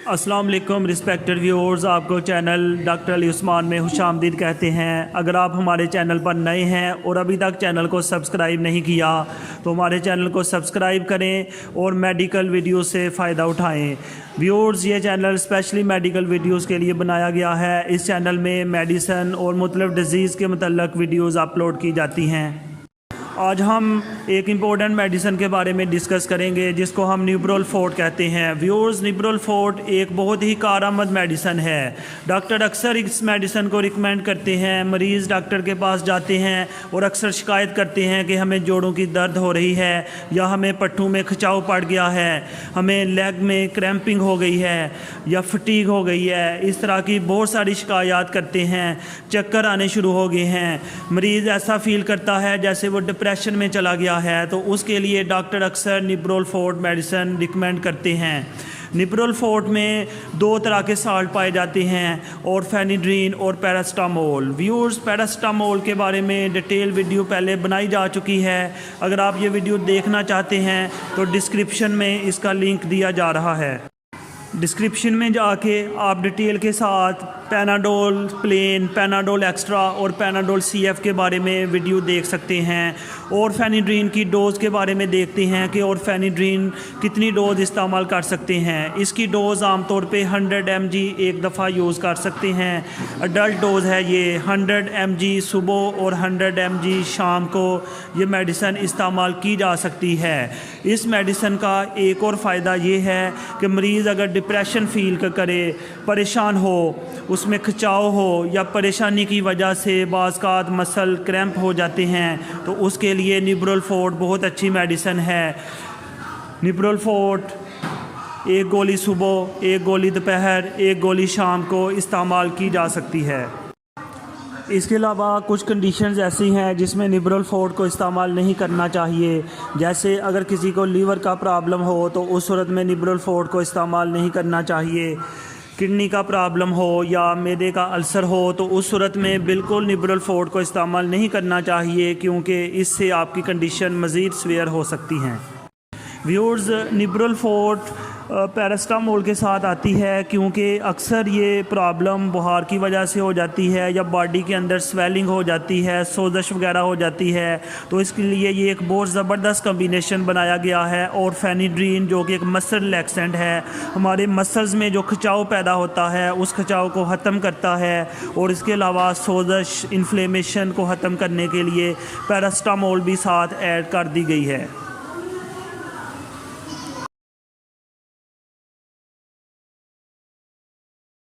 अस्सलाम वालेकुम respected viewers, आपको चैनल डॉक्टर अली उस्मान में खुशामदीद कहते हैं। अगर आप हमारे चैनल पर नए हैं और अभी तक चैनल को सब्सक्राइब नहीं किया तो हमारे चैनल को सब्सक्राइब करें और मेडिकल वीडियो से फ़ायदा उठाएं। व्यूअर्स, ये चैनल स्पेशली मेडिकल वीडियोस के लिए बनाया गया है। इस चैनल में मेडिसन और मुख्तलिफ डिजीज़ के मतलब वीडियोज़ अपलोड की जाती हैं। आज हम एक इम्पोर्टेंट मेडिसिन के बारे में डिस्कस करेंगे जिसको हम न्यूब्रोल फोर्ट कहते हैं। व्यूअर्स, न्यूब्रोल फोर्ट एक बहुत ही कारआमद मेडिसिन है। डॉक्टर अक्सर इस मेडिसिन को रिकमेंड करते हैं। मरीज़ डॉक्टर के पास जाते हैं और अक्सर शिकायत करते हैं कि हमें जोड़ों की दर्द हो रही है या हमें पट्टों में खिंचाव पड़ गया है, हमें लेग में क्रैम्पिंग हो गई है या फटीग हो गई है। इस तरह की बहुत सारी शिकायत करते हैं। चक्कर आने शुरू हो गए हैं। मरीज़ ऐसा फील करता है जैसे वो डिप्रेशन में चला गया है, तो उसके लिए डॉक्टर अक्सर न्यूब्रोल फोर्ट मेडिसिन रिकमेंड करते हैं। न्यूब्रोल फोर्ट में दो तरह के साल्ट पाए जाते हैं, ऑरफेनिड्रीन और पैरास्टामोल। व्यूअर्स, पैरास्टामोल के बारे में डिटेल वीडियो पहले बनाई जा चुकी है। अगर आप ये वीडियो देखना चाहते हैं तो डिस्क्रिप्शन में इसका लिंक दिया जा रहा है। डिस्क्रिप्शन में जाके आप डिटेल के साथ पैनाडोल प्लेन, पैनाडोल एक्स्ट्रा और पैनाडोल सीएफ के बारे में वीडियो देख सकते हैं। और फेनिड्रीन की डोज़ के बारे में देखते हैं कि और फेनिड्रीन कितनी डोज़ इस्तेमाल कर सकते हैं। इसकी डोज़ आमतौर पे 100 mg एक दफ़ा यूज़ कर सकते हैं। अडल्ट डोज़ है ये 100 mg सुबह और 100 mg शाम को ये मेडिसिन इस्तेमाल की जा सकती है। इस मेडिसिन का एक और फ़ायदा ये है कि मरीज़ अगर डिप्रेशन फील करे, परेशान हो, उसमें खिंचाव हो या परेशानी की वजह से बाज़ मसल क्रैम्प हो जाते हैं, तो उसके लिए न्यूब्रोल फोर्ट बहुत अच्छी मेडिसिन है। न्यूब्रोल फोर्ट एक गोली सुबह, एक गोली दोपहर, एक गोली शाम को इस्तेमाल की जा सकती है। इसके अलावा कुछ कंडीशंस ऐसी हैं जिसमें न्यूब्रोल फोर्ट को इस्तेमाल नहीं करना चाहिए। जैसे अगर किसी को लीवर का प्रॉब्लम हो तो उस सूरत में न्यूब्रोल फोर्ट को इस्तेमाल नहीं करना चाहिए। किडनी का प्रॉब्लम हो या मैदे का अल्सर हो तो उस सूरत में बिल्कुल न्यूब्रोल फोर्ट को इस्तेमाल नहीं करना चाहिए, क्योंकि इससे आपकी कंडीशन मज़ीद सीवियर हो सकती हैं। व्यूअर्स, न्यूब्रोल फोर्ट पैरास्टामोल के साथ आती है क्योंकि अक्सर ये प्रॉब्लम बुखार की वजह से हो जाती है या बॉडी के अंदर स्वेलिंग हो जाती है, सोजश वगैरह हो जाती है। तो इसके लिए ये एक बहुत ज़बरदस्त कम्बिनेशन बनाया गया है। और फेनिड्रीन जो कि एक मसल रिलैक्सेंट है, हमारे मसल्स में जो खिंचाव पैदा होता है उस खिंचाव को ख़त्म करता है। और इसके अलावा सोजश इन्फ्लेमेशन को ख़त्म करने के लिए पैरास्टामोल भी साथ ऐड कर दी गई है।